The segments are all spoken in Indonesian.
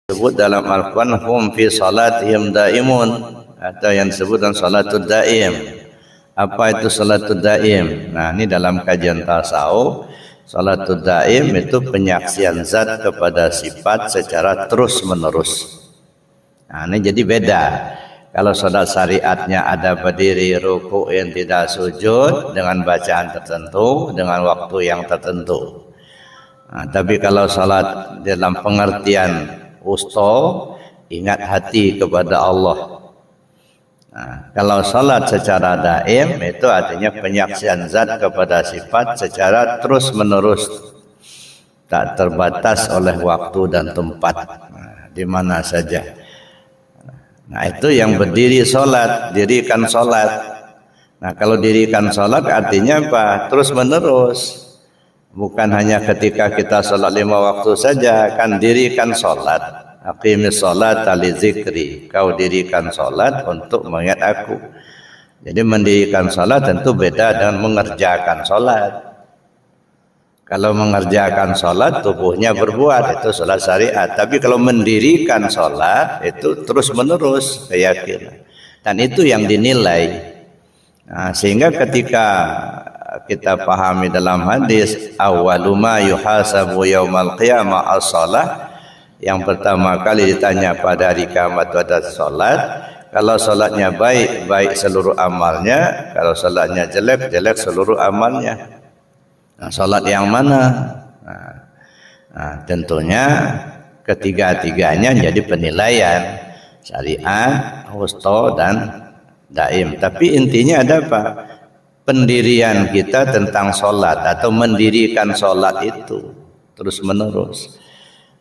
disebut dalam Al-Quran hum fi salatihim daimun, atau yang disebut dalam salatul daim. Apa itu salatul daim? Nah, ini dalam kajian tasawuf, salatul daim itu penyaksian zat kepada sifat secara terus menerus. Nah, ini jadi beda. Kalau salat syariatnya ada berdiri, ruku, yang tidak sujud dengan bacaan tertentu, dengan waktu yang tertentu. Nah, tapi kalau salat dalam pengertian usto, ingat hati kepada Allah. Nah, kalau salat secara daim itu artinya penyaksian zat kepada sifat secara terus menerus, tak terbatas oleh waktu dan tempat, di mana saja. Nah, itu yang berdiri salat, dirikan salat. Nah, kalau dirikan salat artinya apa? Terus menerus. Bukan hanya ketika kita sholat 5 waktu saja, kan dirikan sholat. Aqimis sholat li zikri. Kau dirikan sholat untuk mengingat aku. Jadi mendirikan sholat tentu beda dengan mengerjakan sholat. Kalau mengerjakan sholat tubuhnya berbuat, itu sholat syariat. Tapi kalau mendirikan sholat itu terus menerus keyakinan. Dan itu yang dinilai. Nah, sehingga ketika kita pahami dalam hadis awwaluma yuhasabu yaumal qiyamah as-shalah, yang pertama kali ditanya pada hari kiamat adalah salat. Kalau salatnya baik, baik seluruh amalnya. Kalau salatnya jelek, jelek seluruh amalnya. Nah, salat yang mana? Nah, tentunya ketiga-tiganya jadi penilaian syariat, wusta dan daim. Tapi intinya ada apa? Pendirian kita tentang sholat atau mendirikan sholat itu terus menerus.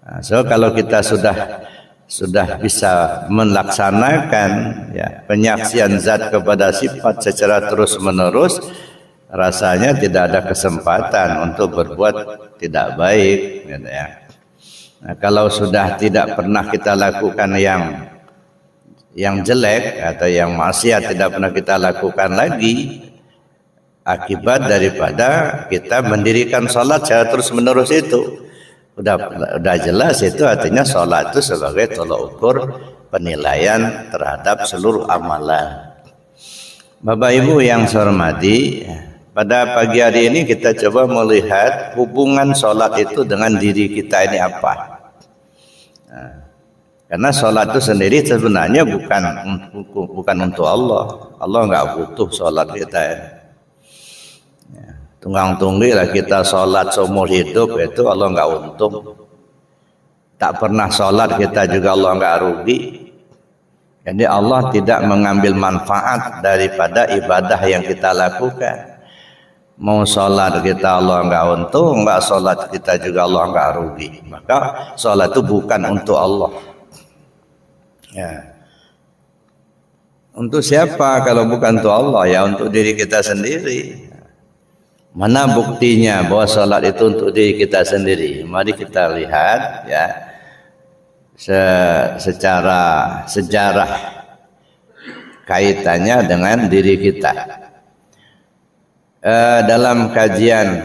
Nah, so kalau kita sudah bisa melaksanakan ya, penyaksian zat kepada sifat secara terus menerus, rasanya tidak ada kesempatan untuk berbuat tidak baik. Gitu ya. Nah, kalau sudah tidak pernah kita lakukan yang jelek atau yang maksiat tidak pernah kita lakukan lagi, akibat daripada kita mendirikan sholat secara terus menerus itu udah jelas, itu artinya sholat itu sebagai tolak ukur penilaian terhadap seluruh amalan. Bapak Ibu yang saya hormati, pada pagi hari ini kita coba melihat hubungan sholat itu dengan diri kita ini apa. Nah, karena sholat itu sendiri sebenarnya bukan untuk Allah. Allah nggak butuh sholat kita ya. Tunggang-tunggi lah kita sholat seumur hidup, itu Allah nggak untung. Tak pernah sholat kita juga Allah nggak rugi. Jadi Allah tidak mengambil manfaat daripada ibadah yang kita lakukan. Mau sholat kita Allah nggak untung, nggak sholat kita juga Allah nggak rugi. Maka sholat itu bukan untuk Allah. Ya. Untuk siapa kalau bukan untuk Allah? Ya untuk diri kita sendiri. Mana buktinya bahwa sholat itu untuk diri kita sendiri? Mari kita lihat ya secara sejarah kaitannya dengan diri kita. Dalam kajian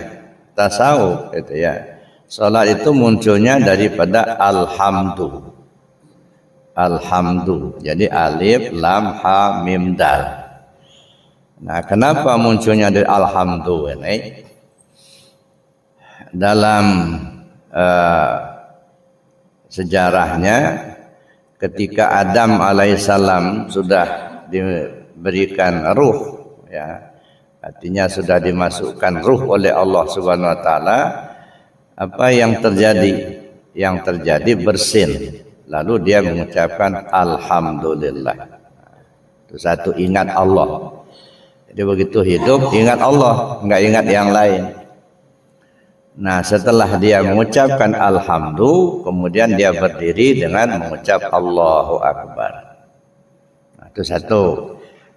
tasawuf itu ya, sholat itu munculnya daripada alhamdu. Alhamdu. Jadi alif, lam, ha, mim, dal. Nah, kenapa munculnya dari alhamdu ini? Dalam sejarahnya, ketika Adam alaihissalam sudah diberikan ruh, ya, artinya sudah dimasukkan ruh oleh Allah Subhanahu Wa Taala, apa yang terjadi? Yang terjadi bersin. Lalu dia mengucapkan alhamdulillah. Itu satu, ingat Allah. Jadi begitu hidup ingat Allah, enggak ingat yang lain. Nah, setelah dia mengucapkan alhamdulillah, kemudian dia berdiri dengan mengucap Allahu Akbar. Nah, itu satu.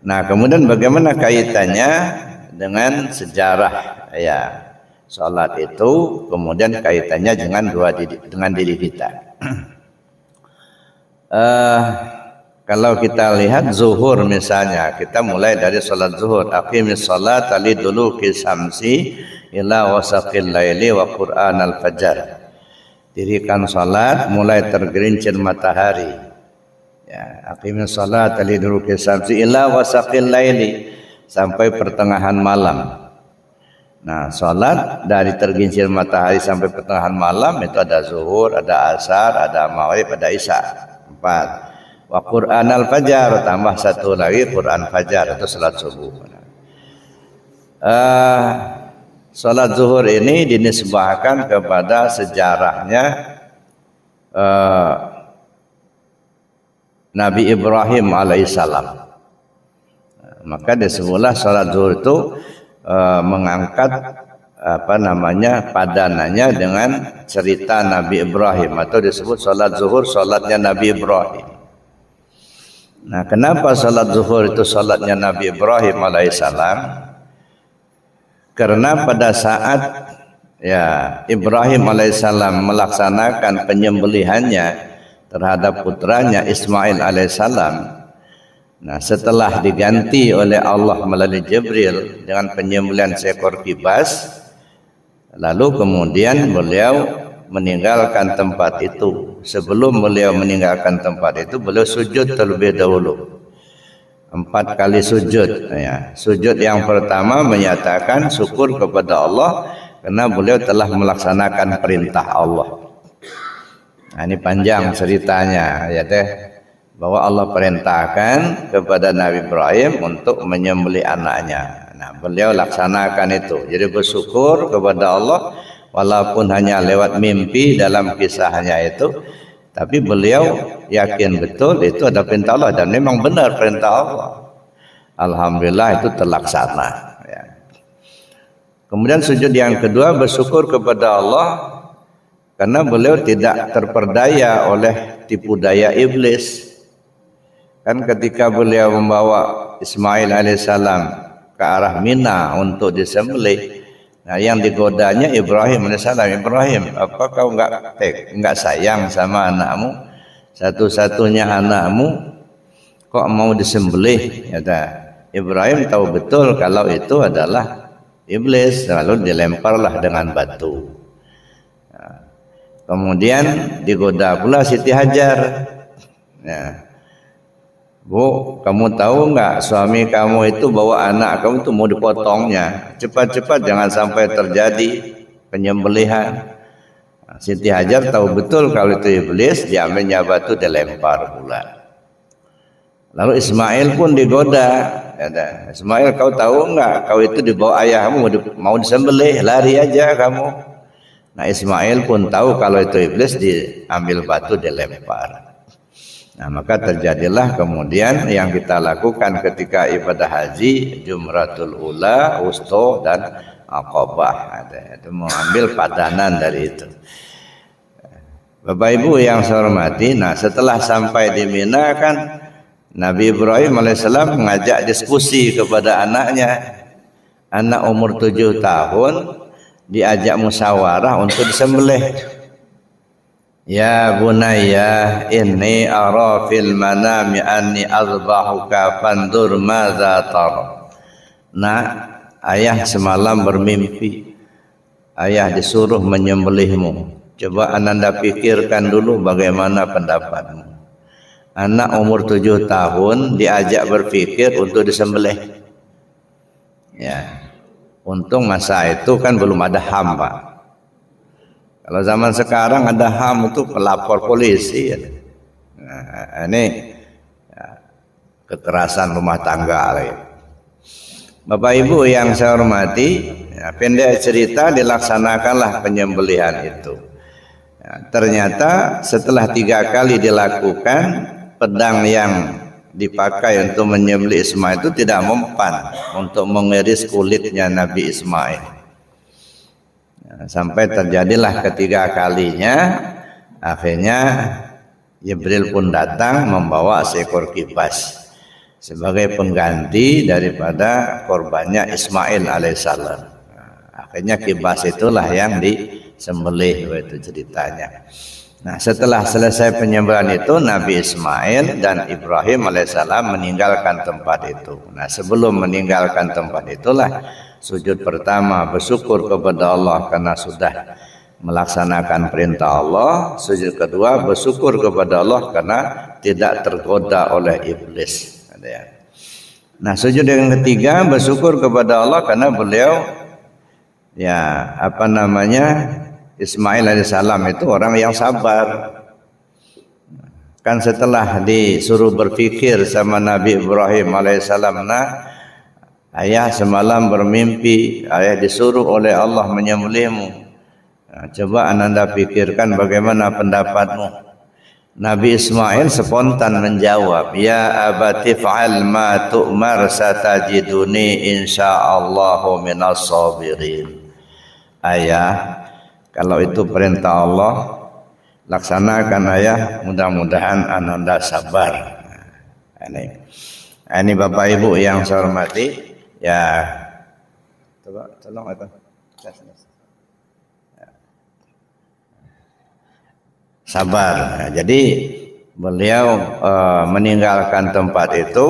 Nah, kemudian bagaimana kaitannya dengan sejarah ya salat itu, kemudian kaitannya dengan diri kita. Kalau kita lihat zuhur misalnya, kita mulai dari salat zuhur. Aqimis salat liduluki samsi ila wasaqil laili wa qur'an al-fajr. dirikan salat mulai tergelincir matahari. Ya, aqimis salat liduluki syamsi ila wasaqil laili, sampai pertengahan malam. Nah, salat dari tergelincir matahari sampai pertengahan malam itu ada zuhur, ada asar, ada maghrib, ada isya. 4. Wa Qur'anal fajar, tambah satu lagi Quran fajar atau salat subuh. Salat zuhur ini dinisbahkan kepada sejarahnya Nabi Ibrahim alaihissalam. Maka disebutlah salat zuhur itu mengangkat padanannya dengan cerita Nabi Ibrahim, atau disebut salat zuhur salatnya Nabi Ibrahim. Nah, kenapa salat zuhur itu salatnya Nabi Ibrahim alaihissalam? Karena pada saat Ibrahim alaihissalam melaksanakan penyembelihannya terhadap putranya Ismail alaihissalam, nah setelah diganti oleh Allah melalui Jibril dengan penyembelihan seekor kibas, lalu kemudian beliau meninggalkan tempat itu. Sebelum beliau meninggalkan tempat itu, beliau sujud terlebih dahulu. 4 kali sujud. Sujud yang pertama menyatakan syukur kepada Allah karena beliau telah melaksanakan perintah Allah. Nah, ini panjang ceritanya, bahwa Allah perintahkan kepada Nabi Ibrahim untuk menyembelih anaknya. Nah, beliau laksanakan itu. Jadi bersyukur kepada Allah walaupun hanya lewat mimpi dalam kisahnya itu. Tapi beliau yakin betul itu ada perintah Allah, dan memang benar perintah Allah. Alhamdulillah itu terlaksana. Kemudian sujud yang kedua bersyukur kepada Allah karena beliau tidak terperdaya oleh tipu daya iblis. Kan ketika beliau membawa Ismail alaihissalam ke arah Mina untuk disembelih, nah yang digodanya Ibrahim alaihissalam. Ibrahim, apa kau enggak sayang sama anakmu, satu-satunya anakmu, kok mau disembelih? Kata Ibrahim tahu betul kalau itu adalah iblis, lalu dilemparlah dengan batu. Nah, kemudian digoda pula Siti Hajar. Bu, kamu tahu enggak suami kamu itu bawa anak kamu itu mau dipotongnya. Cepat-cepat jangan sampai terjadi penyembelihan. Siti Hajar tahu betul kalau itu iblis, diambilnya batu dilempar pula. Lalu Ismail pun digoda. Ismail, kau tahu enggak kau itu dibawa ayahmu mau disembelih, lari aja kamu. Nah, Ismail pun tahu kalau itu iblis, diambil batu dilempar. Nah, maka terjadilah kemudian yang kita lakukan ketika ibadah haji, Jumratul Ula, Wusta dan Aqabah. Itu mengambil padanan dari itu. Bapak Ibu yang saya hormati, nah setelah sampai di Mina kan Nabi Ibrahim alaihissalam mengajak diskusi kepada anaknya. Anak umur 7 tahun diajak musyawarah untuk disembelih. Ya bunayya inni ara fil manami anni azbahuka fandur madza tara. Nah, ayah semalam bermimpi ayah disuruh menyembelihmu. Coba ananda pikirkan dulu bagaimana pendapatmu. Anak umur 7 tahun diajak berpikir untuk disembelih. Untung masa itu kan belum ada HAM, Pak. Kalau zaman sekarang ada HAM itu pelapor polisi. Nah, ini kekerasan rumah tangga. Bapak Ibu yang saya hormati, pendek cerita dilaksanakanlah penyembelihan itu. Ternyata setelah 3 kali dilakukan, pedang yang dipakai untuk menyembelih Ismail itu tidak mempan untuk mengiris kulitnya Nabi Ismail. Sampai terjadilah ketiga kalinya, akhirnya Jibril pun datang membawa seekor kibas sebagai pengganti daripada korbannya Ismail alaihissalam. Akhirnya kibas itulah yang disembelih, itu ceritanya. Nah, setelah selesai penyembelihan itu, Nabi Ismail dan Ibrahim alaihissalam meninggalkan tempat itu. Nah, sebelum meninggalkan tempat itulah sujud pertama bersyukur kepada Allah karena sudah melaksanakan perintah Allah. Sujud kedua bersyukur kepada Allah karena tidak tergoda oleh iblis. Nah, sujud yang ketiga bersyukur kepada Allah karena beliau Ismail alaihissalam itu orang yang sabar. Kan setelah disuruh berpikir sama Nabi Ibrahim alaihissalam, ayah semalam bermimpi, ayah disuruh oleh Allah menyembelihmu. Coba Anda pikirkan bagaimana pendapatmu. Nabi Ismail spontan menjawab, ya abati fa'al ma tu'mar satajiduni insyaallahu minas sabirin. Ayah, kalau itu perintah Allah, laksanakan ayah, mudah-mudahan Anda sabar. Ini Bapak Ibu yang saya hormati, ya coba tolong itu. Sabar. Jadi beliau meninggalkan tempat itu,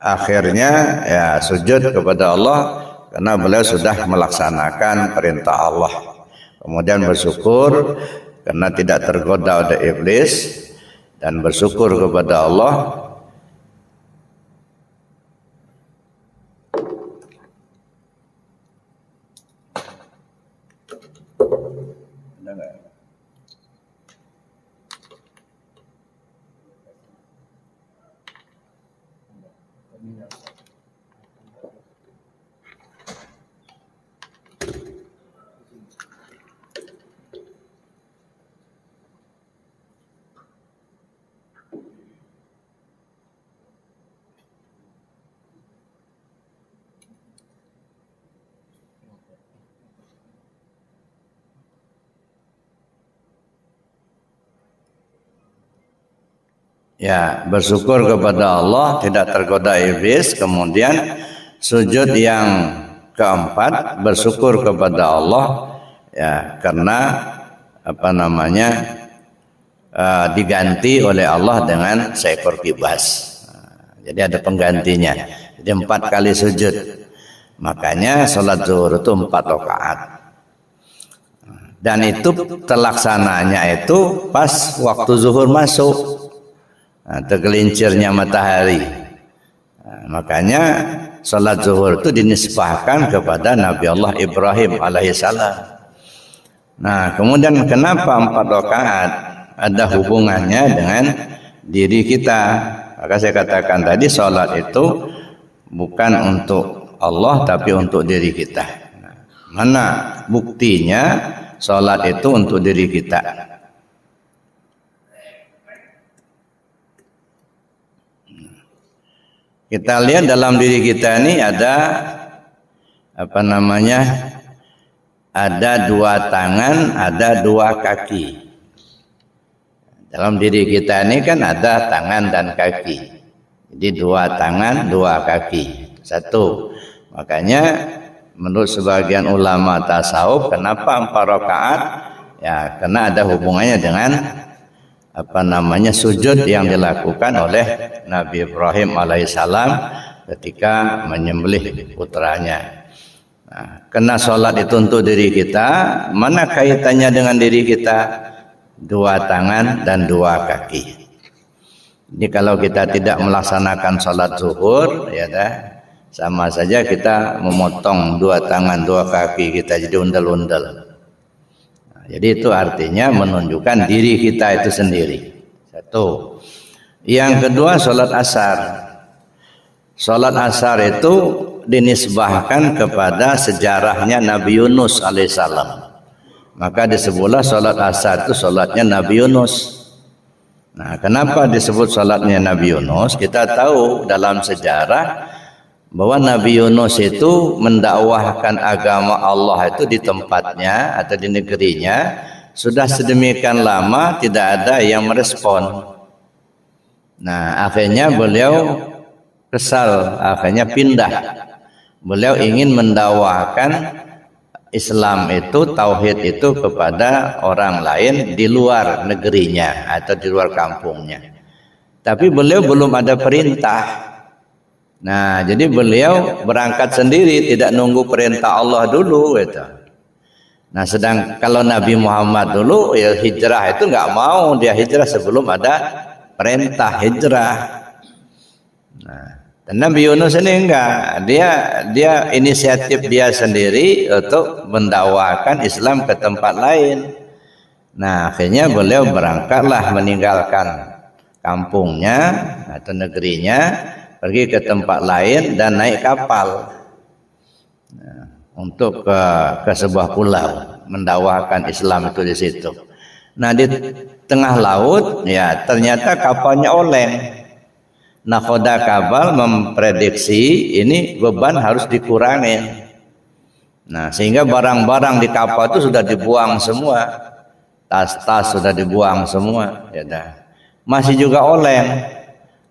akhirnya sujud kepada Allah karena beliau sudah melaksanakan perintah Allah. Kemudian bersyukur karena tidak tergoda oleh iblis dan bersyukur kepada Allah bersyukur kepada Allah, tidak tergoda iblis. Kemudian sujud yang keempat bersyukur kepada Allah karena diganti oleh Allah dengan seekor kibas. Jadi ada penggantinya. Jadi 4 kali sujud. Makanya salat zuhur itu 4 rakaat. Dan itu terlaksananya itu pas waktu zuhur masuk. Tergelincirnya matahari. Makanya salat zuhur itu dinisbahkan kepada Nabi Allah Ibrahim alaihissalam. Nah, kemudian kenapa 4 rakaat? Ada hubungannya dengan diri kita. Maka saya katakan tadi, salat itu bukan untuk Allah tapi untuk diri kita. Mana buktinya salat itu untuk diri kita? Kita lihat dalam diri kita ini ada ada 2 tangan, ada 2 kaki. Dalam diri kita ini kan ada tangan dan kaki. Jadi 2 tangan, 2 kaki. 1. Makanya menurut sebagian ulama tasawuf, kenapa 4 rakaat? Karena ada hubungannya dengan sujud yang dilakukan oleh Nabi Ibrahim alaihissalam ketika menyembelih putranya. Karena sholat itu untuk diri kita, mana kaitannya dengan diri kita? 2 tangan dan 2 kaki. Jadi kalau kita tidak melaksanakan sholat zuhur, sama saja kita memotong 2 tangan 2 kaki kita jadi undel-undel. Jadi itu artinya menunjukkan diri kita itu sendiri. 1. Yang kedua, sholat asar. Sholat asar itu dinisbahkan kepada sejarahnya Nabi Yunus alaihissalam. Maka disebutlah sholat asar itu sholatnya Nabi Yunus. Nah, kenapa disebut sholatnya Nabi Yunus? Kita tahu dalam sejarah bahwa Nabi Yunus itu mendakwahkan agama Allah itu di tempatnya atau di negerinya sudah sedemikian lama tidak ada yang merespon. Nah, akhirnya beliau kesal, akhirnya pindah. Beliau ingin mendakwahkan Islam itu, tauhid itu kepada orang lain di luar negerinya atau di luar kampungnya. Tapi beliau belum ada perintah. Nah, jadi beliau berangkat sendiri, tidak nunggu perintah Allah dulu gitu. Nah, sedang kalau Nabi Muhammad dulu ya hijrah itu nggak mau, dia hijrah sebelum ada perintah hijrah. Nah, dan Nabi Yunus ini enggak, dia inisiatif dia sendiri untuk mendakwakan Islam ke tempat lain. Nah, akhirnya beliau berangkatlah meninggalkan kampungnya atau negerinya, pergi ke tempat lain dan naik kapal. Nah, untuk ke sebuah pulau mendakwakan Islam itu di situ. Nah, di tengah laut ya ternyata kapalnya oleng. Nakhoda kapal memprediksi ini beban harus dikurangi. Nah, sehingga barang-barang di kapal itu sudah dibuang semua. Tas-tas sudah dibuang semua, ya dah. Masih juga oleng.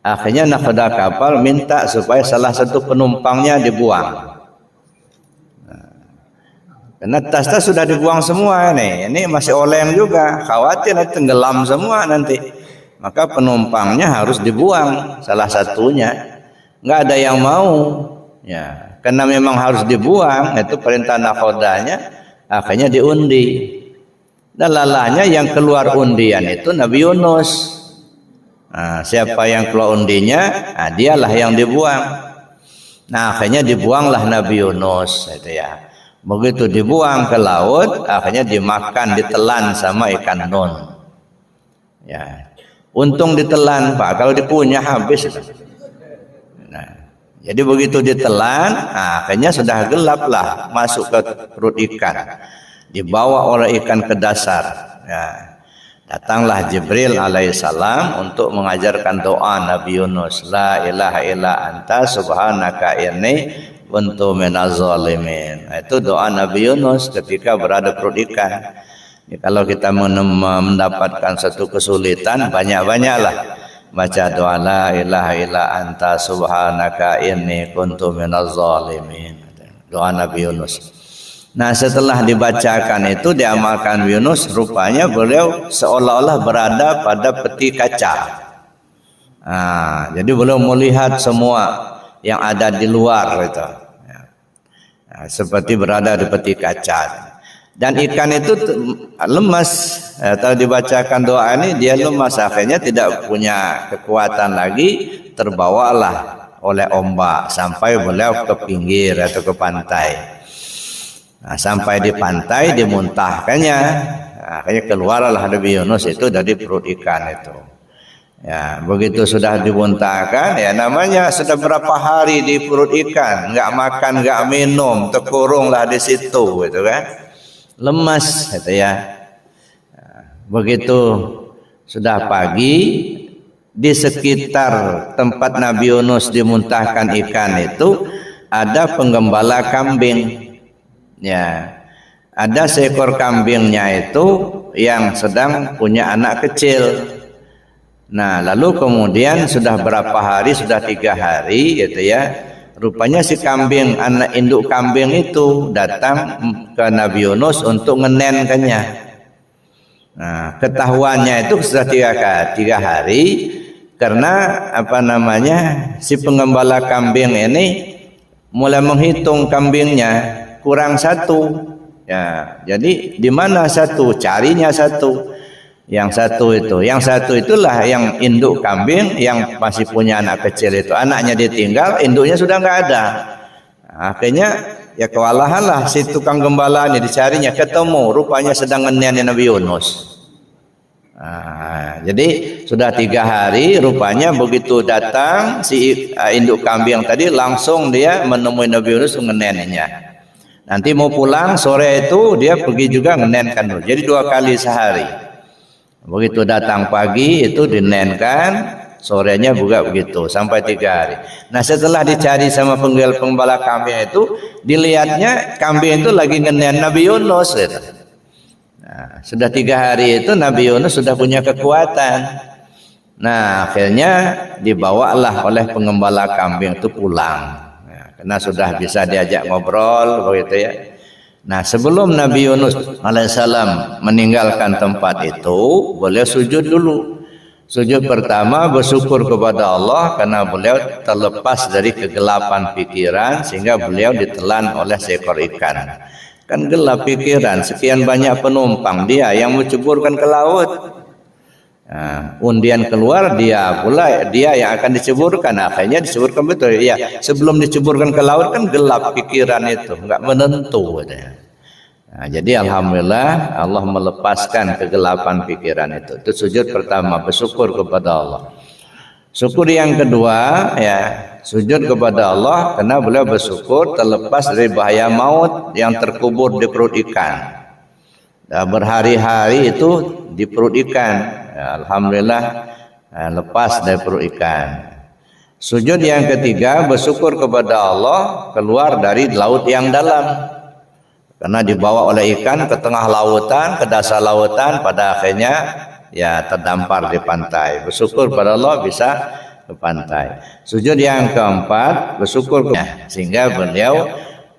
Akhirnya nakhoda kapal minta supaya salah satu penumpangnya dibuang. Karena tas-tas sudah dibuang semua nih. Ini masih oleng juga. Khawatir nanti tenggelam semua nanti. Maka penumpangnya harus dibuang salah satunya. Nggak ada yang mau. Ya, karena memang harus dibuang. Itu perintah nakhodanya. Akhirnya diundi. Dan lalanya yang keluar undian itu Nabi Yunus. Nah, siapa yang keluar undinya, nah, dialah yang dibuang. Nah, akhirnya dibuanglah Nabi Yunus. Itu ya. Begitu dibuang ke laut, akhirnya dimakan, ditelan sama ikan nun. Ya, untung ditelan Pak, kalau dipunya habis. Nah, jadi begitu ditelan, akhirnya sudah gelap lah masuk ke perut ikan. Dibawa oleh ikan ke dasar. Ya, datanglah Jibril alaihissalam untuk mengajarkan doa Nabi Yunus. La ilaha illa anta subhanaka inni kuntu minaz zalimin. Itu doa Nabi Yunus ketika berada perut ikan. Ya, kalau kita mendapatkan satu kesulitan, banyak-banyaklah baca doa la ilaha illa anta subhanaka inni kuntu minaz zalimin. Doa Nabi Yunus. Nah, setelah dibacakan itu diamalkan Yunus, rupanya beliau seolah-olah berada pada peti kaca. Nah, jadi beliau melihat semua yang ada di luar itu, nah, seperti berada di peti kaca. Dan ikan itu lemas. Setelah dibacakan doa ini dia lemas, akhirnya tidak punya kekuatan lagi, terbawalah oleh ombak sampai beliau ke pinggir atau ke pantai. Nah, sampai di pantai dimuntahkannya, akhirnya keluarlah Nabi Yunus itu dari perut ikan itu. Ya, begitu sudah dimuntahkan, ya namanya sudah berapa hari di perut ikan, nggak makan, nggak minum, terkurunglah di situ, gitu kan, lemas, gitu ya. Begitu sudah pagi, di sekitar tempat Nabi Yunus dimuntahkan ikan itu ada penggembala kambing. Ya, ada seekor kambingnya itu yang sedang punya anak kecil. Nah, lalu kemudian sudah berapa hari, sudah 3 hari gitu ya. Rupanya si kambing, anak induk kambing itu datang ke Nabi Yunus untuk ngenenkannya. Nah, ketahuannya itu sudah 3 hari karena apa namanya, si penggembala kambing ini mulai menghitung kambingnya kurang 1. Ya, jadi di mana 1? Carinya 1. Yang satu itulah yang induk kambing yang masih punya anak kecil itu. Anaknya ditinggal, induknya sudah nggak ada. Akhirnya ya kewalahanlah si tukang gembalanya, dicarinya, ketemu, rupanya sedang ngenen Nabi Yunus. Nah, jadi sudah 3 hari, rupanya begitu datang si induk kambing tadi, langsung dia menemui Nabi Yunus ngenennya. Nanti mau pulang sore itu dia pergi juga ngenenkan dulu. Jadi 2 kali sehari. Begitu datang pagi itu dinenkan, sorenya juga begitu sampai 3 hari. Nah, setelah dicari sama penggembala kambing itu, dilihatnya kambing itu lagi ngenen Nabi Yunus. Gitu. Nah, sudah 3 hari itu Nabi Yunus sudah punya kekuatan. Nah, akhirnya dibawalah oleh penggembala kambing itu pulang. Nah, karena sudah bisa diajak ngobrol begitu ya. Nah, sebelum Nabi Yunus alaihissalam meninggalkan tempat itu, beliau sujud dulu. Sujud pertama bersyukur kepada Allah karena beliau terlepas dari kegelapan pikiran sehingga beliau ditelan oleh seekor ikan. Kan gelap pikiran, sekian banyak penumpang, dia yang menceburkan ke laut. Nah, undian keluar, dia pula yang akan diceburkan. Akhirnya diceburkan betul. Ya, sebelum diceburkan ke laut kan gelap pikiran itu, enggak menentu. Nah, jadi alhamdulillah Allah melepaskan kegelapan pikiran itu. Itu sujud pertama, bersyukur kepada Allah. Syukur yang kedua, ya, sujud kepada Allah karena beliau bersyukur terlepas dari bahaya maut yang terkubur di perut ikan. Dan berhari-hari itu di perut ikan. Ya, alhamdulillah lepas dari perut ikan. Sujud yang ketiga, bersyukur kepada Allah keluar dari laut yang dalam. Karena dibawa oleh ikan ke tengah lautan, ke dasar lautan, pada akhirnya ya terdampar di pantai. Bersyukur pada Allah bisa ke pantai. Sujud yang keempat, bersyukur sehingga beliau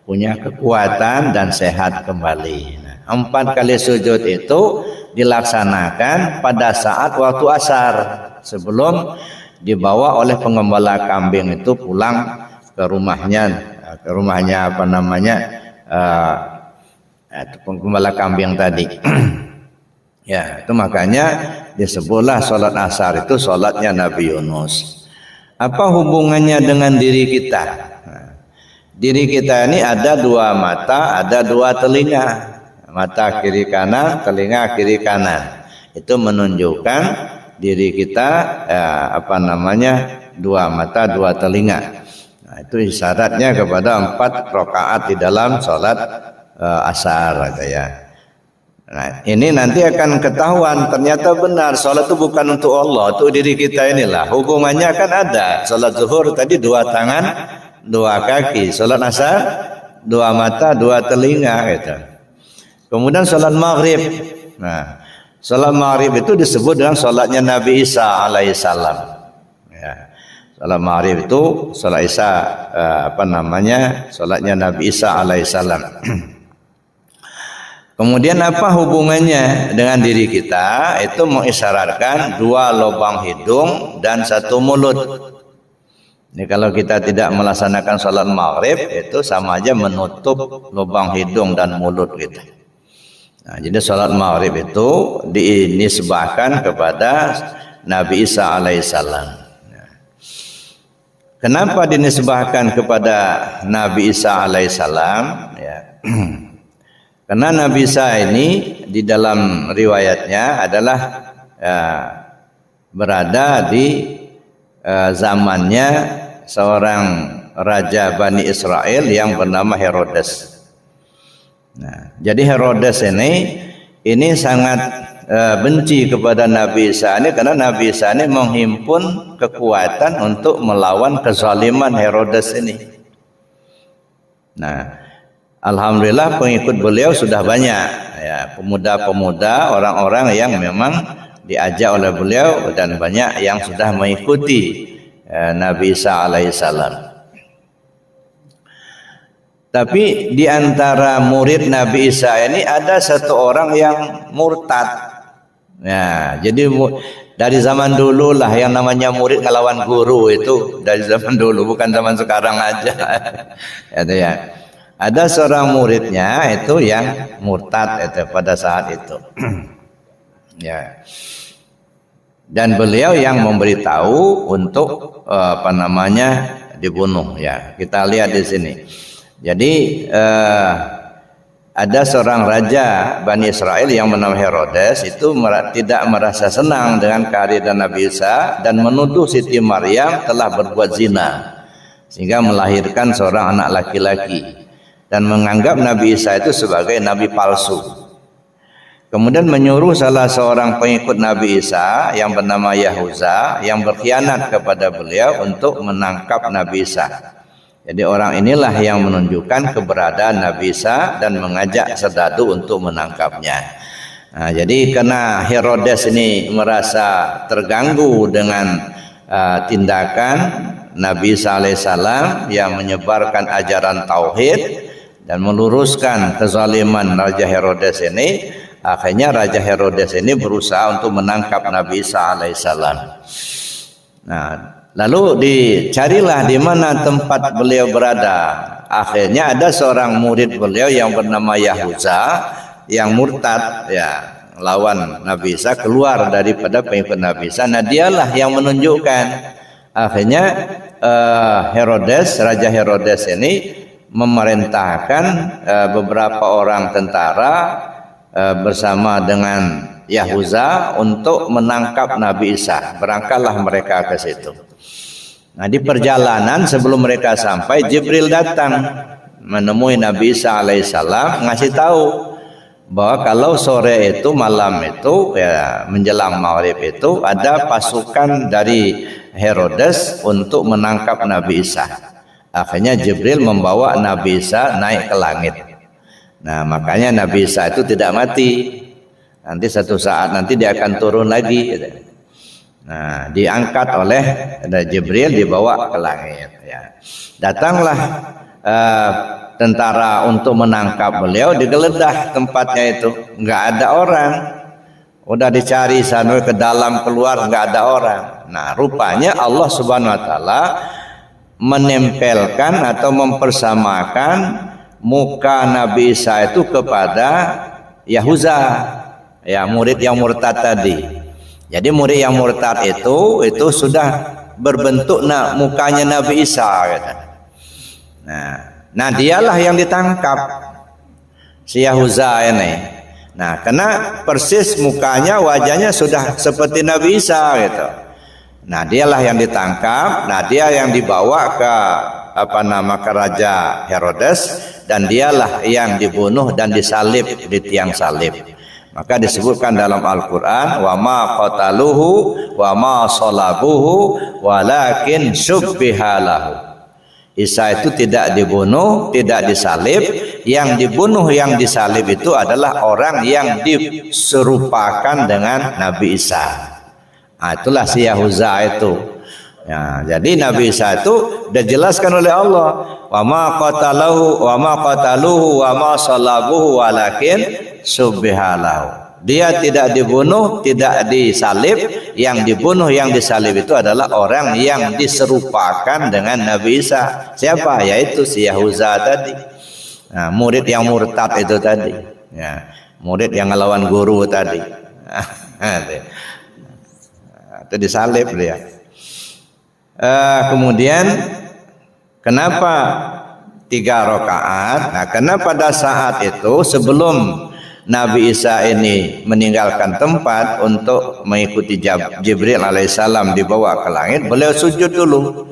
punya kekuatan dan sehat kembali. 4 kali sujud itu dilaksanakan pada saat waktu asar, sebelum dibawa oleh pengembala kambing itu pulang ke rumahnya apa namanya, pengembala kambing tadi. Ya, itu makanya disebutlah sholat asar itu sholatnya Nabi Yunus. Apa hubungannya dengan diri kita? Diri kita ini ada 2 mata, ada 2 telinga. Mata kiri kanan, telinga kiri kanan. Itu menunjukkan diri kita apa namanya, 2 mata 2 telinga. Nah, itu isyaratnya kepada 4 rakaat di dalam sholat asar ya. Nah, ini nanti akan ketahuan ternyata benar sholat itu bukan untuk Allah, untuk diri kita inilah. Hubungannya kan ada. Sholat zuhur tadi 2 tangan, 2 kaki. Sholat asar 2 mata, 2 telinga gitu. Kemudian sholat maghrib. Nah, sholat maghrib itu disebut dengan sholatnya Nabi Isa alaihissalam. Ya. Sholat maghrib itu sholat Isa apa namanya? Sholatnya Nabi Isa alaihissalam. Kemudian apa hubungannya dengan diri kita? Itu mengisyaratkan 2 lubang hidung dan 1 mulut. Ini kalau kita tidak melaksanakan sholat maghrib itu sama aja menutup lubang hidung dan mulut kita. Nah, jadi sholat maghrib itu dinisbahkan kepada Nabi Isa alaihissalam. Kenapa dinisbahkan kepada Nabi Isa alaihissalam? Ya. Karena Nabi Isa ini di dalam riwayatnya adalah berada di zamannya seorang raja Bani Israel yang bernama Herodes. Nah, jadi Herodes ini sangat benci kepada Nabi Isa ini karena Nabi Isa ini menghimpun kekuatan untuk melawan kezaliman Herodes ini. Nah, alhamdulillah pengikut beliau sudah banyak ya, pemuda-pemuda, orang-orang yang memang diajak oleh beliau dan banyak yang sudah mengikuti Nabi Isa alaihissalam. Tapi di antara murid Nabi Isa ini ada 1 orang yang murtad. Ya, jadi dari zaman dulu lah yang namanya murid ngelawan guru itu dari zaman dulu, bukan zaman sekarang aja. Ya. Ada seorang muridnya itu yang murtad itu pada saat itu. Ya. Dan beliau yang memberitahu untuk apa namanya dibunuh ya. Kita lihat di sini. Jadi ada seorang raja Bani Israel yang bernama Herodes itu tidak merasa senang dengan kehadiran Nabi Isa dan menuduh Siti Maryam telah berbuat zina sehingga melahirkan seorang anak laki-laki dan menganggap Nabi Isa itu sebagai nabi palsu. Kemudian menyuruh salah seorang pengikut Nabi Isa yang bernama Yahuza yang berkhianat kepada beliau untuk menangkap Nabi Isa. Jadi orang inilah yang menunjukkan keberadaan Nabi Isa dan mengajak serdadu untuk menangkapnya. Nah, jadi karena Herodes ini merasa terganggu dengan tindakan Nabi Isa alaihissalam yang menyebarkan ajaran tauhid dan meluruskan kezaliman Raja Herodes ini, akhirnya Raja Herodes ini berusaha untuk menangkap Nabi Isa alaihissalam. Nah, lalu dicarilah di mana tempat beliau berada. akhirnya ada seorang murid beliau yang bernama Yahuza yang murtad, ya, lawan Nabi Isa, keluar daripada pengikut Nabi Isa. Nah, dialah yang menunjukkan. Akhirnya Raja Herodes ini memerintahkan beberapa orang tentara bersama dengan Yahuza untuk menangkap Nabi Isa. Berangkatlah mereka ke situ. Nah, di perjalanan sebelum mereka sampai, Jibril datang menemui Nabi Isa alaihissalam, ngasih tahu bahwa kalau sore itu, malam itu, ya, menjelang maghrib itu ada pasukan dari Herodes untuk menangkap Nabi Isa. Akhirnya Jibril membawa Nabi Isa naik ke langit. Nah, makanya Nabi Isa itu tidak mati. Nanti satu saat nanti dia akan turun lagi. Nah, diangkat oleh Jibril, dibawa ke langit. Ya. Datanglah tentara untuk menangkap beliau, digeledah tempatnya itu, nggak ada orang. Udah dicari sana ke dalam keluar, nggak ada orang. Nah, rupanya Allah Subhanahu Wa Taala menempelkan atau mempersamakan muka Nabi Isa itu kepada Yahuza, ya, murid yang murtad tadi. Jadi murid yang murtad itu sudah berbentuk mukanya Nabi Isa, gitu. Nah, dialah yang ditangkap si Yahuza ini. Nah, karena persis mukanya, wajahnya sudah seperti Nabi Isa, gitu. Nah, dialah yang ditangkap. Nah, dia yang dibawa ke ke Raja Herodes, dan dialah yang dibunuh dan disalib di tiang salib. Maka disebutkan dalam Al-Quran, wa ma qataluhu wa ma salabuhu walakin syubbihalahu. Isa itu tidak dibunuh, tidak disalib. Yang dibunuh, yang disalib itu adalah orang yang diserupakan dengan Nabi Isa. Nah, itulah si Yahuza itu. Ya, jadi Nabi Isa itu dijelaskan oleh Allah, wa ma qataluhu wa ma salabuhu walakin subbihalahu. Dia tidak dibunuh, tidak disalib. Yang dibunuh, yang disalib itu adalah orang yang diserupakan dengan Nabi Isa. Siapa? Yaitu si Yahuza tadi. Nah, murid yang murtad itu tadi. Ya, murid yang ngelawan guru tadi. Itu disalib dia. Kemudian kenapa 3 rakaat? Nah, karena pada saat itu sebelum Nabi Isa ini meninggalkan tempat untuk mengikuti Jibril alaihissalam dibawa ke langit, beliau sujud dulu.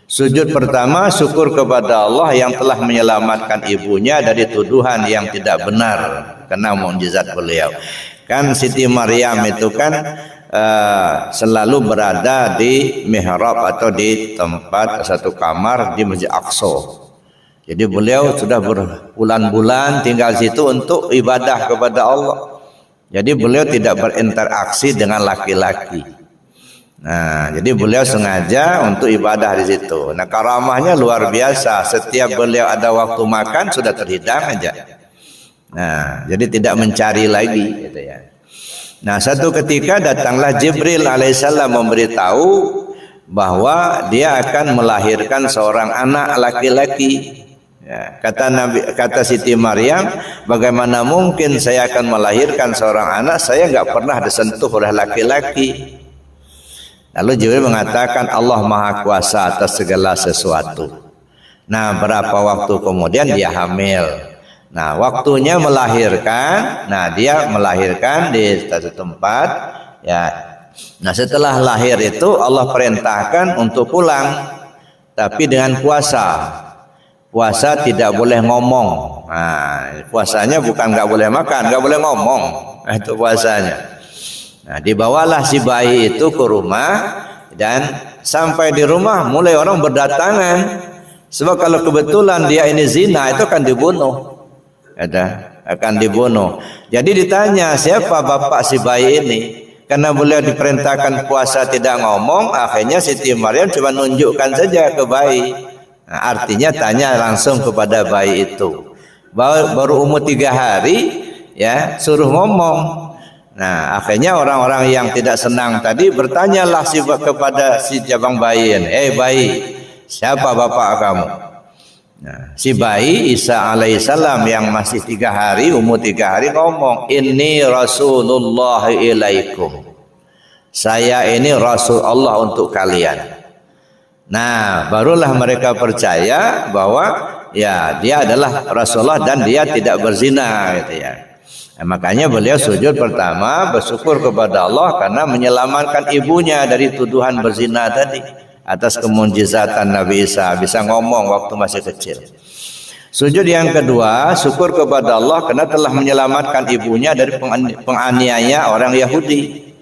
Sujud pertama, syukur kepada Allah yang telah menyelamatkan ibunya dari tuduhan yang tidak benar karena mukjizat beliau. Kan Siti Maryam itu kan selalu berada di mihrab atau di tempat satu kamar di Masjid Aqsa. Jadi beliau sudah berbulan-bulan tinggal situ untuk ibadah kepada Allah. Jadi beliau tidak berinteraksi dengan laki-laki. Nah, jadi beliau sengaja untuk ibadah di situ. Nah, karamahnya luar biasa. Setiap beliau ada waktu makan sudah terhidang aja. Nah, jadi tidak mencari lagi, gitu ya. Nah, satu ketika datanglah Jibril alaihissalam memberitahu bahwa dia akan melahirkan seorang anak laki-laki. Ya, kata Siti Maryam, bagaimana mungkin saya akan melahirkan seorang anak, saya nggak pernah disentuh oleh laki-laki. Lalu Jibril mengatakan Allah Maha Kuasa atas segala sesuatu. Nah, berapa waktu kemudian dia hamil. Nah, waktunya melahirkan. Nah, dia melahirkan di satu tempat. Ya. Nah, setelah lahir itu Allah perintahkan untuk pulang, tapi dengan puasa. Puasa tidak boleh ngomong. Nah, puasanya bukan nggak boleh makan, nggak boleh ngomong. Nah, itu puasanya. Nah, dibawalah si bayi itu ke rumah, dan sampai di rumah mulai orang berdatangan. Sebab kalau kebetulan dia ini zina, itu akan dibunuh. Akan dibunuh. Jadi ditanya, siapa bapak si bayi ini? Karena beliau diperintahkan puasa tidak ngomong, akhirnya Siti Maryam cuma nunjukkan saja ke bayi. Nah, artinya tanya langsung kepada bayi itu. Baru umur 3 hari, ya, suruh ngomong. Nah, akhirnya orang-orang yang tidak senang tadi bertanyalah kepada si jabang bayi, bayi, siapa bapak kamu? Nah, si bayi Isa alaihissalam yang masih 3 hari, umur 3 hari ngomong, "Inni Rasulullah ilaikum." Saya ini Rasul Allah untuk kalian. Nah, barulah mereka percaya bahwa ya dia adalah Rasulullah dan dia tidak berzina gitu ya. Nah, makanya beliau sujud pertama bersyukur kepada Allah karena menyelamatkan ibunya dari tuduhan berzina tadi. Atas kemujizatan Nabi Isa bisa ngomong waktu masih kecil. Sujud yang kedua, syukur kepada Allah karena telah menyelamatkan ibunya dari penganiaya orang Yahudi.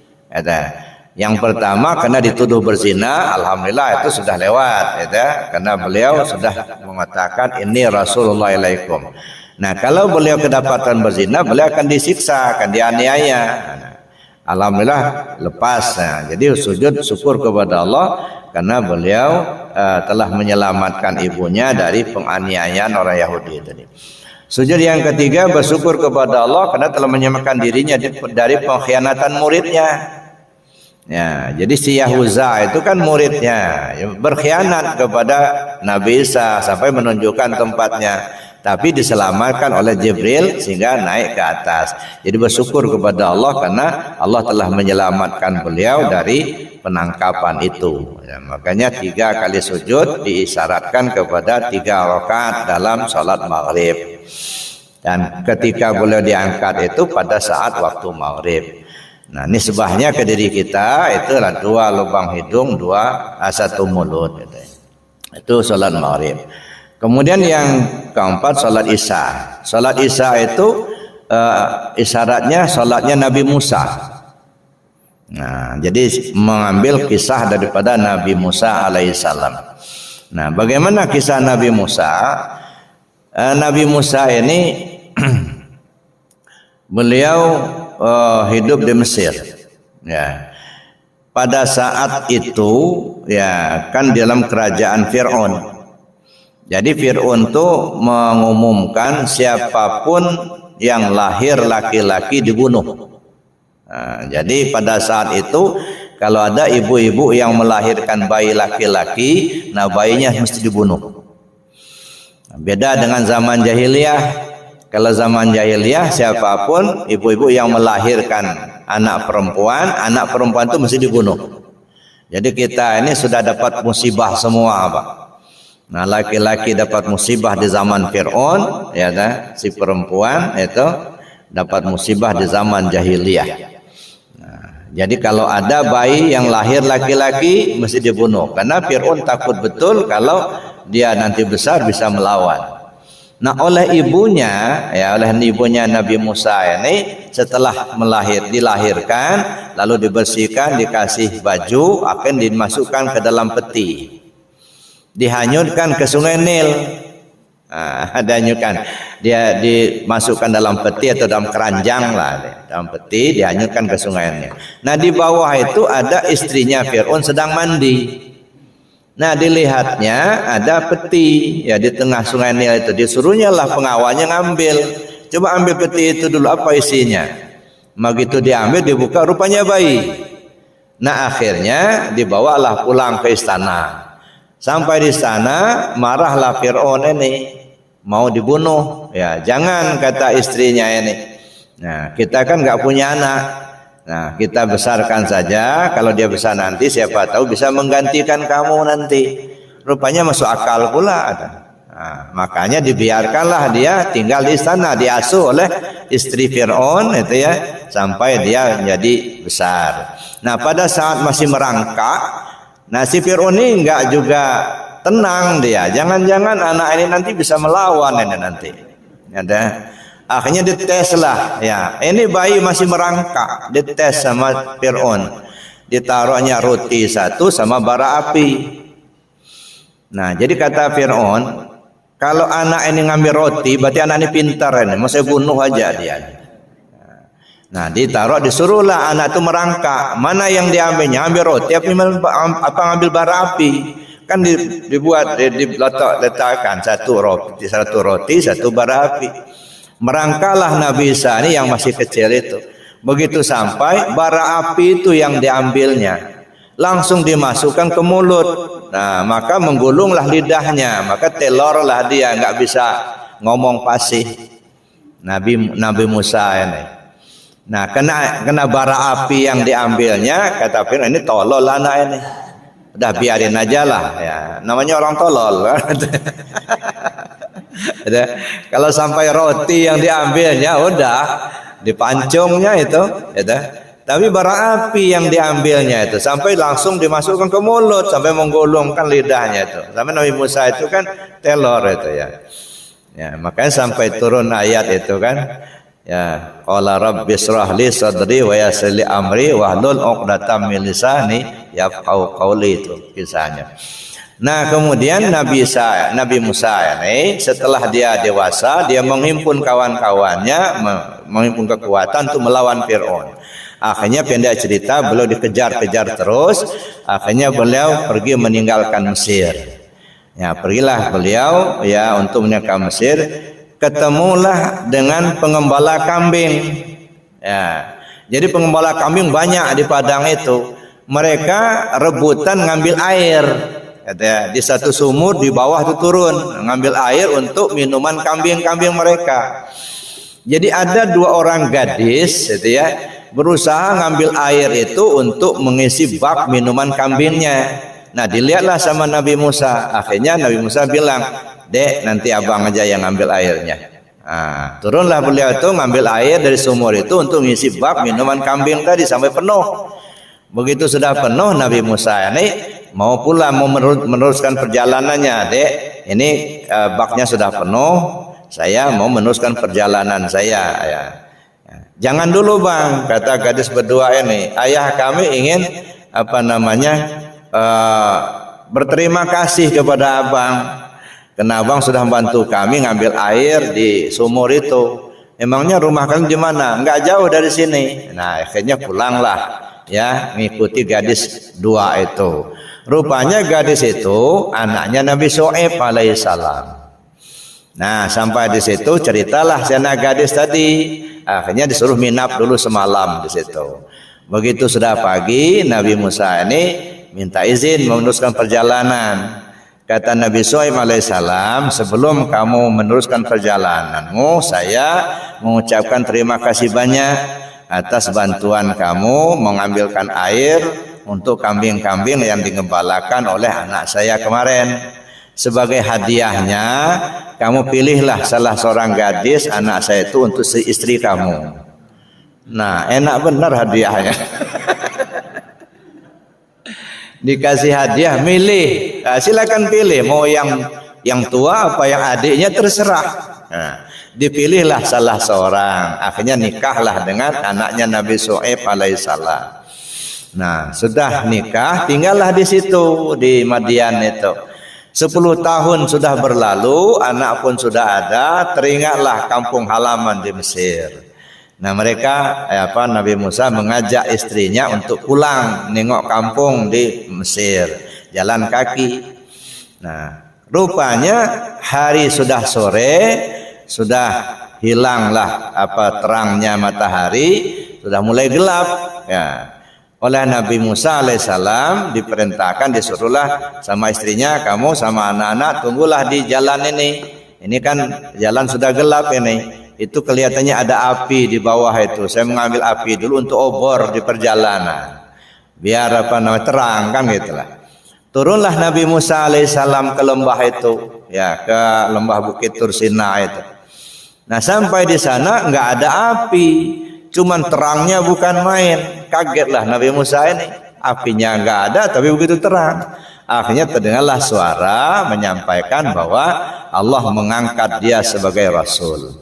Yang pertama karena dituduh berzina, alhamdulillah itu sudah lewat, karena beliau sudah mengatakan ini Rasulullah ilaikum. Nah, kalau beliau kedapatan berzina, beliau akan disiksa, akan dianiaya. Alhamdulillah lepas. Nah, jadi sujud syukur kepada Allah karena beliau telah menyelamatkan ibunya dari penganiayaan orang Yahudi tadi. Sujud yang ketiga bersyukur kepada Allah karena telah menyelamatkan dirinya dari pengkhianatan muridnya. Ya, jadi si Yahuza itu kan muridnya berkhianat kepada Nabi Isa sampai menunjukkan tempatnya, tapi diselamatkan oleh Jibril sehingga naik ke atas. Jadi bersyukur kepada Allah karena Allah telah menyelamatkan beliau dari penangkapan itu. Ya, makanya 3 kali sujud diisyaratkan kepada 3 rakaat dalam sholat maghrib. Dan ketika beliau diangkat itu pada saat waktu maghrib. Nah, nisbahnya ke diri kita itulah 2 lubang hidung, 1 mulut. Itu sholat maghrib. Kemudian yang keempat sholat isya. Sholat isya itu isyaratnya sholatnya Nabi Musa. Nah, jadi mengambil kisah daripada Nabi Musa alaihissalam. Nah, bagaimana kisah Nabi Musa? Nabi Musa ini beliau hidup di Mesir. Ya. Pada saat itu ya kan dalam kerajaan Fir'aun. Jadi Fir'aun itu mengumumkan siapapun yang lahir laki-laki dibunuh. Nah, jadi pada saat itu kalau ada ibu-ibu yang melahirkan bayi laki-laki, nah bayinya mesti dibunuh. Beda dengan zaman jahiliyah. Kalau zaman jahiliyah siapapun ibu-ibu yang melahirkan anak perempuan itu mesti dibunuh. Jadi kita ini sudah dapat musibah semua, Pak. Nah, laki-laki dapat musibah di zaman Fir'aun, ya kan? Si perempuan itu dapat musibah di zaman jahiliyah. Nah, jadi kalau ada bayi yang lahir laki-laki mesti dibunuh karena Fir'aun takut betul kalau dia nanti besar bisa melawan. Nah, oleh ibunya Nabi Musa ini setelah dilahirkan lalu dibersihkan, dikasih baju, akan dimasukkan ke dalam peti. Dihanyutkan ke Sungai Nil. Dia dimasukkan dalam peti atau dalam keranjang lah, dalam peti dihanyutkan ke Sungai Nil. Nah, di bawah itu ada istrinya Fir'aun sedang mandi. Nah, dilihatnya ada peti ya di tengah Sungai Nil itu. Disuruhnya lah pengawalnya ngambil. Coba ambil peti itu dulu, apa isinya. Begitu diambil, dibuka, rupanya bayi. Nah, akhirnya dibawalah pulang ke istana. Sampai di sana marahlah Fir'aun ini, mau dibunuh. Ya, jangan, kata istrinya ini. Nah, kita kan nggak punya anak. Nah, kita besarkan saja. Kalau dia besar nanti, siapa tahu bisa menggantikan kamu nanti. Rupanya masuk akal pula. Nah, makanya dibiarkanlah dia tinggal di istana, diasuh oleh istri Fir'aun itu ya, sampai dia menjadi besar. Nah, pada saat masih merangkak, nah si Fir'aun ini enggak juga tenang dia. Jangan-jangan anak ini nanti bisa melawan ini nanti. Ada. Akhirnya dites lah, ya. Ini bayi masih merangkak, dites sama Fir'aun. Ditaruhnya roti 1 sama bara api. Nah, jadi kata Fir'aun, kalau anak ini ngambil roti, berarti anak ini pintar ini, mau saya bunuh aja dia. Nah, disuruhlah anak itu merangkak. Mana yang diambilnya? Ambil roti, apa ngambil bara api? Kan diletakkan satu roti, 1 bara api. Merangkalah Nabi Isa ini yang masih kecil itu. Begitu sampai bara api itu yang diambilnya. langsung dimasukkan ke mulut. Nah, maka menggulunglah lidahnya, maka telorlah dia, enggak bisa ngomong fasih. Nabi Musa ini. Nah, kena bara api yang diambilnya, kata Fir'aun, ini tolol anak ini. Udah biarin aja lah, ya. Namanya orang tolol. Kalau sampai roti yang diambilnya, udah dipancungnya itu, ya. Tapi bara api yang diambilnya itu sampai langsung dimasukkan ke mulut, sampai menggulungkan lidahnya itu. Sampai Nabi Musa itu kan telor itu ya. Ya, makanya sampai turun ayat itu kan. Ya, qala rabbi shrah li sadri wa yassir li amri wahlul 'uqdatam min lisani yafqahu qawli, itu kisahnya. Nah, kemudian Nabi Musa ini setelah dia dewasa, dia menghimpun kawan-kawannya, menghimpun kekuatan untuk melawan Fir'aun. Akhirnya pendek cerita, beliau dikejar-kejar terus. Akhirnya beliau pergi meninggalkan Mesir. Ya, pergilah beliau ya untuk meninggalkan Mesir. Ketemulah dengan pengembala kambing. Ya, jadi pengembala kambing banyak di padang itu. Mereka rebutan ngambil air. Di satu sumur di bawah itu turun ngambil air untuk minuman kambing-kambing mereka. Jadi ada 2 orang gadis, gitu ya, berusaha ngambil air itu untuk mengisi bak minuman kambingnya. Nah, dilihatlah sama Nabi Musa. Akhirnya Nabi Musa bilang, "Dek, nanti abang aja yang ngambil airnya." Nah, turunlah beliau itu ngambil air dari sumur itu untuk mengisi bak minuman kambing tadi sampai penuh. Begitu sudah penuh, Nabi Musa ini mau pula mau meneruskan perjalanannya. "Dek, ini baknya sudah penuh. Saya mau meneruskan perjalanan saya." Ya. "Jangan dulu, Bang," kata gadis berdua ini. "Ayah kami ingin berterima kasih kepada Abang. Karena Abang sudah membantu kami ngambil air di sumur itu. Emangnya rumah kalian di mana?" "Enggak jauh dari sini." Nah, akhirnya pulanglah ya, mengikuti gadis 2 itu. Rupanya gadis itu anaknya Nabi Syuaib alaihissalam. Nah, sampai di situ ceritalah sana gadis tadi. Akhirnya disuruh minap dulu semalam di situ. Begitu sudah pagi, Nabi Musa ini minta izin meneruskan perjalanan. Kata Nabi Syuaib alaihissalam, "Sebelum kamu meneruskan perjalananmu, saya mengucapkan terima kasih banyak atas bantuan kamu mengambilkan air untuk kambing-kambing yang digembalakan oleh anak saya kemarin. Sebagai hadiahnya, kamu pilihlah salah seorang gadis anak saya itu untuk istri kamu." Nah, enak benar hadiahnya. Dikasih hadiah, milih. Nah, silakan pilih mau yang tua apa yang adiknya, terserah. Nah, dipilihlah salah seorang. Akhirnya nikahlah dengan anaknya Nabi Syuaib alaihissalam. Nah, sudah nikah, tinggallah di situ di Madian itu. 10 tahun sudah berlalu, anak pun sudah ada, teringatlah kampung halaman di Mesir. Nah, mereka Nabi Musa mengajak istrinya untuk pulang nengok kampung di Mesir, jalan kaki. Nah, rupanya hari sudah sore, sudah hilanglah terangnya matahari, sudah mulai gelap ya. Oleh Nabi Musa alaihissalam diperintahkan, disuruhlah sama istrinya, "Kamu sama anak-anak tunggulah di jalan ini. Ini kan jalan sudah gelap ini. Itu kelihatannya ada api di bawah itu. Saya mengambil api dulu untuk obor di perjalanan. Biar terang kan gitulah." Turunlah Nabi Musa alaihissalam ke lembah itu, ya, ke lembah Bukit Tursina itu. Nah, sampai di sana nggak ada api. Cuman terangnya bukan main. Kagetlah Nabi Musa ini. Apinya enggak ada tapi begitu terang. Akhirnya terdengarlah suara menyampaikan bahwa Allah mengangkat dia sebagai Rasul.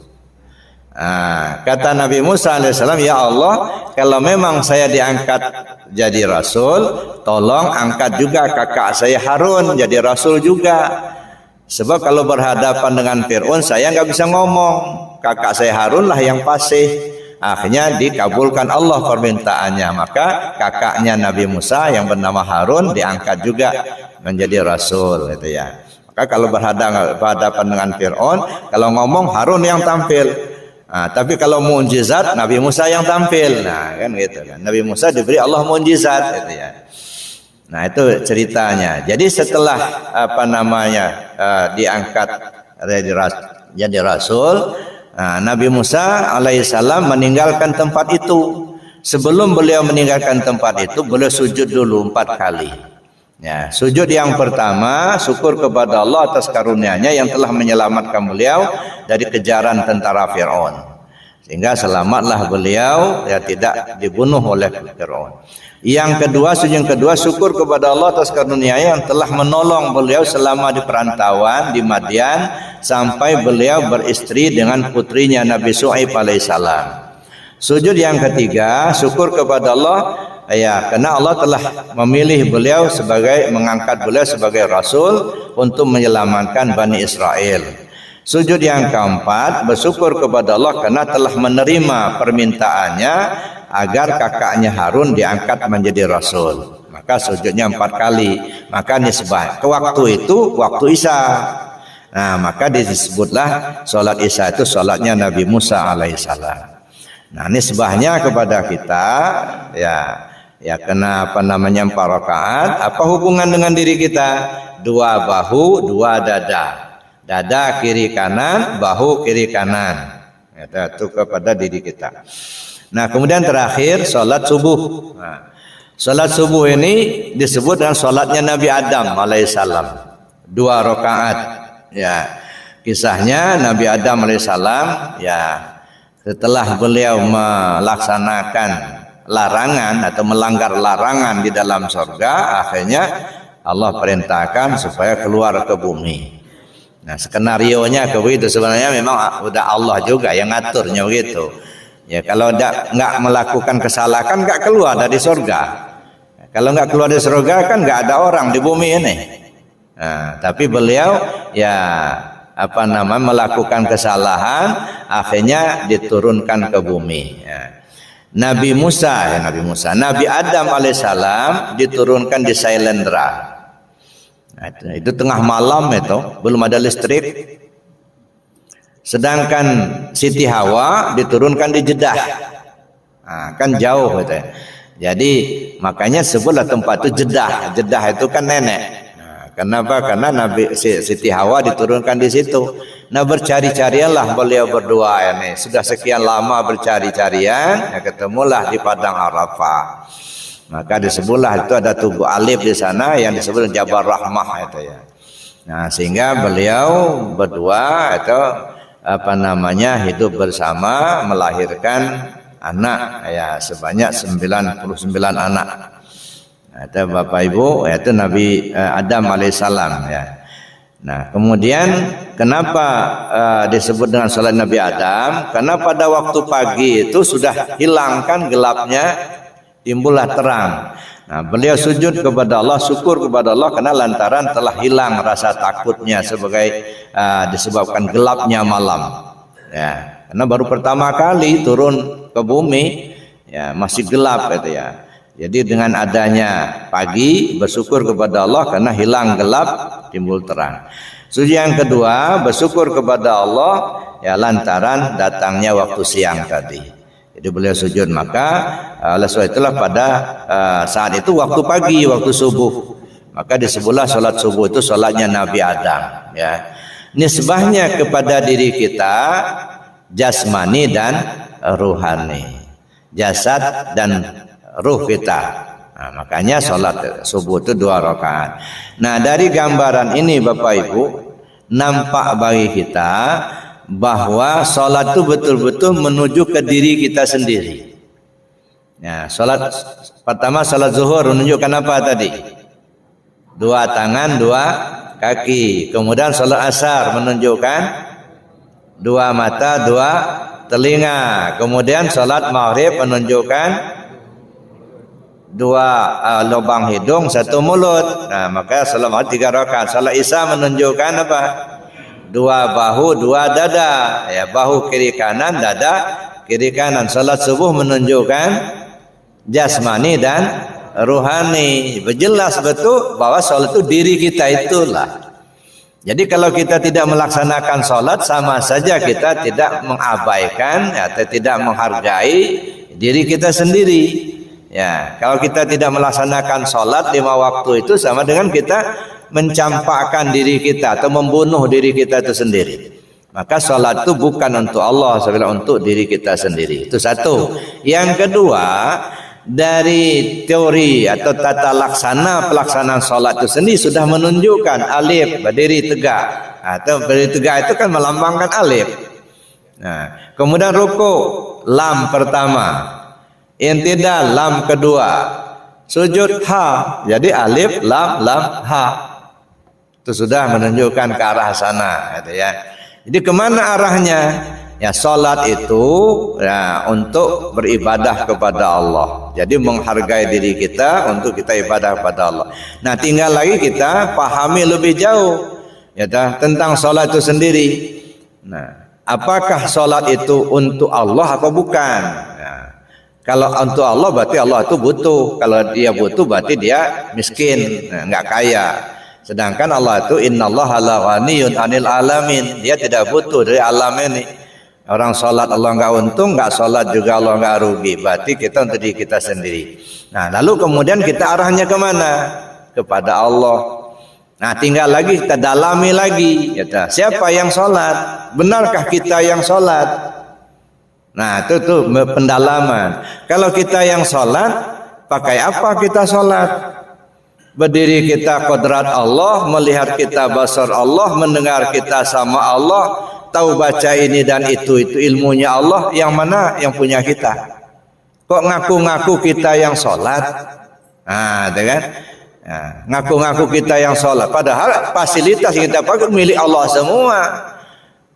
Nah, kata Nabi Musa alaihissalam, "Ya Allah, kalau memang saya diangkat jadi Rasul, tolong angkat juga kakak saya Harun jadi Rasul juga. Sebab kalau berhadapan dengan Fir'aun saya nggak bisa ngomong. Kakak saya Harun lah yang fasih." Akhirnya dikabulkan Allah permintaannya, maka kakaknya Nabi Musa yang bernama Harun diangkat juga menjadi Rasul, gitu ya. Maka kalau berhadapan dengan Fir'aun, kalau ngomong Harun yang tampil. Nah, tapi kalau mukjizat Nabi Musa yang tampil. Nah, kan gitu kan. Nabi Musa diberi Allah mukjizat, gitu ya. Nah, itu ceritanya. Jadi setelah diangkat jadi rasul, Nabi Musa alaihissalam meninggalkan tempat itu. Sebelum beliau meninggalkan tempat itu, beliau sujud dulu 4 kali. Ya, sujud yang pertama syukur kepada Allah atas karunia-Nya yang telah menyelamatkan beliau dari kejaran tentara Firaun. Sehingga selamatlah beliau, ya, tidak dibunuh oleh Firaun. Yang kedua, sujud yang kedua syukur kepada Allah atas karunia-Nya yang telah menolong beliau selama di perantauan di Madian sampai beliau beristri dengan putrinya Nabi Syuaib alaihissalam. Sujud yang ketiga syukur kepada Allah, ya, karena Allah telah memilih beliau mengangkat beliau sebagai rasul untuk menyelamatkan Bani Israel. Sujud yang keempat bersyukur kepada Allah karena telah menerima permintaannya agar kakaknya Harun diangkat menjadi rasul. Maka sujudnya 4 kali. Maka nisbah ke waktu itu waktu Isya. Nah, maka disebutlah salat Isya itu salatnya Nabi Musa alaihissalam. Nah, nisbahnya kepada kita, ya kenapa namanya 4 rakaat? Apa hubungan dengan diri kita? 2 bahu, 2 dada. Dada kiri kanan, bahu kiri kanan. Itu kepada diri kita. Nah, kemudian terakhir salat subuh. Nah, salat subuh ini disebut dengan salatnya Nabi Adam alaihissalam. 2 rakaat. Ya, kisahnya Nabi Adam alaihissalam, ya, setelah beliau melaksanakan larangan atau melanggar larangan di dalam surga, akhirnya Allah perintahkan supaya keluar ke bumi. Nah, skenarionya begitu, sebenarnya memang udah Allah juga yang ngaturnya begitu. Ya, kalau nggak melakukan kesalahan nggak keluar dari surga. Kalau nggak keluar dari surga kan nggak ada orang di bumi ini. Nah, tapi beliau melakukan kesalahan, akhirnya diturunkan ke bumi. Ya. Nabi Adam alaihissalam diturunkan di Sailendra. Nah, itu tengah malam, itu belum ada listrik. Sedangkan Siti Hawa diturunkan di Jeddah. Nah, kan jauh gitu. Jadi makanya sebutlah tempat itu Jeddah. Jeddah itu kan nenek. Nah, kenapa? Karena Siti Hawa diturunkan di situ. Nah, bercari-carianlah beliau berdua ini. Sudah sekian lama bercari-carian, ya ketemulah di padang Arafah. Maka disebutlah itu ada tugu alif di sana yang disebut Jabal Rahmah itu, ya. Nah, sehingga beliau berdua itu hidup bersama melahirkan anak, ya, sebanyak 99 anak. Nah, itu Bapak Ibu, yaitu Nabi Adam alaihissalam, ya. Nah, kemudian kenapa disebut dengan salat Nabi Adam? Karena pada waktu pagi itu sudah hilangkan gelapnya, timbullah terang. Nah, beliau sujud kepada Allah, syukur kepada Allah karena lantaran telah hilang rasa takutnya disebabkan gelapnya malam. Ya, karena baru pertama kali turun ke bumi, ya, masih gelap gitu, ya. Jadi dengan adanya pagi bersyukur kepada Allah karena hilang gelap, timbul terang. Sujud yang kedua bersyukur kepada Allah, ya, lantaran datangnya waktu siang tadi. Jadi beliau sujud, maka oleh sebab itulah pada saat itu waktu pagi, waktu subuh, maka disebutlah salat subuh itu salatnya Nabi Adam, ya. Nisbahnya kepada diri kita jasmani dan ruhani, jasad dan ruh kita. Nah, makanya salat subuh itu 2 rakaat. Nah, dari gambaran ini Bapak Ibu nampak bagi kita bahwa salat itu betul-betul menuju ke diri kita sendiri. Ya, salat pertama salat zuhur menunjukkan apa tadi? 2 tangan, 2 kaki. Kemudian salat asar menunjukkan 2 mata, 2 telinga. Kemudian salat maghrib menunjukkan 2 lubang hidung, 1 mulut. Nah, maka salat maghrib 3 rakaat. Salat isya menunjukkan apa? 2 bahu, 2 dada, ya, bahu kiri kanan, dada kiri kanan. Salat subuh menunjukkan jasmani dan ruhani. Berjelas betul bahwa salat itu diri kita itulah. Jadi kalau kita tidak melaksanakan salat, sama saja kita tidak mengabaikan atau tidak menghargai diri kita sendiri. Ya, kalau kita tidak melaksanakan sholat 5 waktu itu sama dengan kita mencampakkan diri kita atau membunuh diri kita itu sendiri. Maka sholat itu bukan untuk Allah, sebenarnya untuk diri kita sendiri. Itu satu. Yang kedua, dari teori atau tata laksana pelaksanaan sholat itu sendiri sudah menunjukkan alif berdiri tegak. Atau berdiri tegak itu kan melambangkan alif. Nah, kemudian ruku lam pertama, intidal lam kedua, sujud ha, jadi alif lam ha. Itu sudah menunjukkan ke arah sana, gitu ya. Jadi kemana arahnya? Ya, sholat itu ya untuk beribadah kepada Allah. Jadi menghargai diri kita untuk kita ibadah kepada Allah. Nah, tinggal lagi kita pahami lebih jauh ya tentang sholat itu sendiri. Nah, apakah sholat itu untuk Allah atau bukan? Ya, kalau untuk Allah berarti Allah itu butuh. Kalau dia butuh berarti dia miskin, enggak kaya. Sedangkan Allah itu innallaha la ghaniyun 'anil alamin. Dia tidak butuh dari alam ini. Orang sholat Allah enggak untung, enggak sholat juga Allah enggak rugi. Berarti kita untuk diri kita sendiri. Nah, lalu kemudian kita arahnya kemana? Kepada Allah. Nah, tinggal lagi kita dalami lagi. Siapa yang sholat? Benarkah kita yang sholat? Nah, itu tuh pendalaman. Kalau kita yang sholat, pakai apa kita sholat? Berdiri kita kodrat Allah, melihat kita basar Allah, mendengar kita sama Allah, tahu baca ini dan itu ilmunya Allah. Yang mana yang punya kita? Kok ngaku-ngaku kita yang sholat? Nah, kan? Nah, ngaku-ngaku kita yang sholat, padahal fasilitas kita pakai milik Allah semua.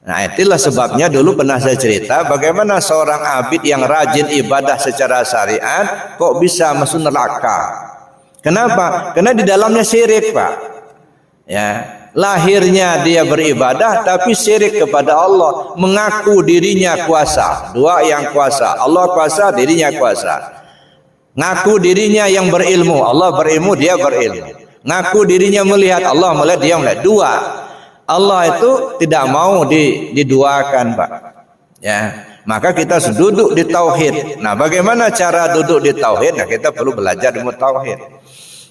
Nah, itulah sebabnya dulu pernah saya cerita bagaimana seorang abid yang rajin ibadah secara syariat kok bisa masuk neraka. Kenapa? Karena di dalamnya syirik, Pak. Ya, lahirnya dia beribadah tapi syirik kepada Allah, mengaku dirinya kuasa. Dua yang kuasa, Allah kuasa, dirinya kuasa. Ngaku dirinya yang berilmu, Allah berilmu, dia berilmu. Ngaku dirinya melihat, Allah melihat, dia melihat. Dua. Allah itu tidak mau diduakan, Pak. Ya, maka kita duduk di tauhid. Nah, bagaimana cara duduk di tauhid? Nah, kita perlu belajar ilmu tauhid.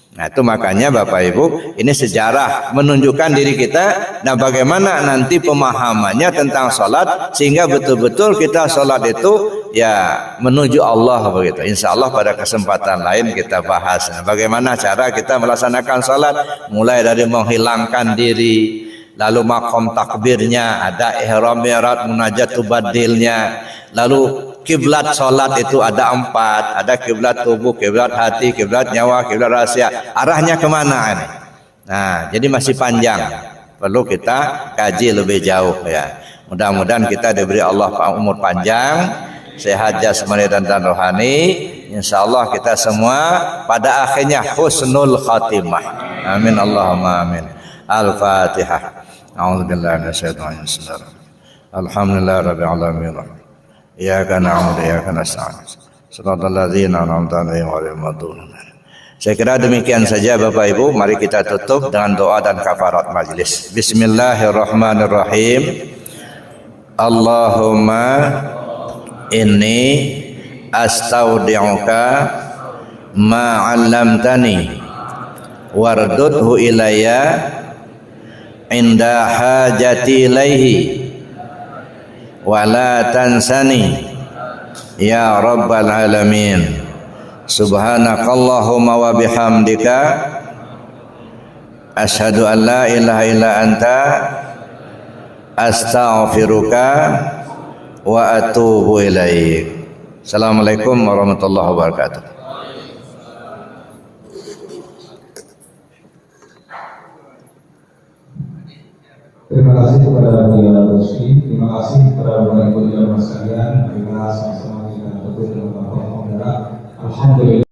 Nah, itu makanya Bapak Ibu, ini sejarah menunjukkan diri kita. Nah, bagaimana nanti pemahamannya tentang sholat sehingga betul-betul kita sholat itu ya menuju Allah begitu. Insya Allah pada kesempatan lain kita bahas. Nah, bagaimana cara kita melaksanakan sholat, mulai dari menghilangkan diri, lalu maqam takbirnya, ada ihram mi'raj munajat badilnya, lalu kiblat sholat itu ada 4, ada kiblat tubuh, kiblat hati, kiblat nyawa, kiblat rahasia. Arahnya kemana ini? Nah, jadi masih panjang, perlu kita kaji lebih jauh ya. Mudah-mudahan kita diberi Allah umur panjang, sehat jasmani dan rohani. Insya Allah kita semua pada akhirnya husnul khatimah. Amin Allahumma amin. Al-Fatihah. A'udzubillahi minasyaitonir rajim. Alhamdulillahirabbil alamin. Iyyaka na'budu wa iyyaka nasta'in. Shiratal ladzina an'amta 'alaihim ghairil maghdubi 'alaihim. Saya kira demikian saja Bapak Ibu, mari kita tutup dengan doa dan kafarat majelis. Bismillahirrahmanirrahim. Allahumma inni astaudi'uka ma 'allamtani wardudhu ilayya inda hajati ilaihi wala tansani ya rabbal alamin. Subhanakallahumma wa bihamdika asyhadu an la ilaha illa anta astaghfiruka wa atubu ilaik. Assalamualaikum warahmatullahi wabarakatuh. Terima kasih kepada Bapak Rusdi, terima kasih kepada Bapak Ibu dan Mas sekalian, terima kasih sama-sama kita betul dalam Alhamdulillah.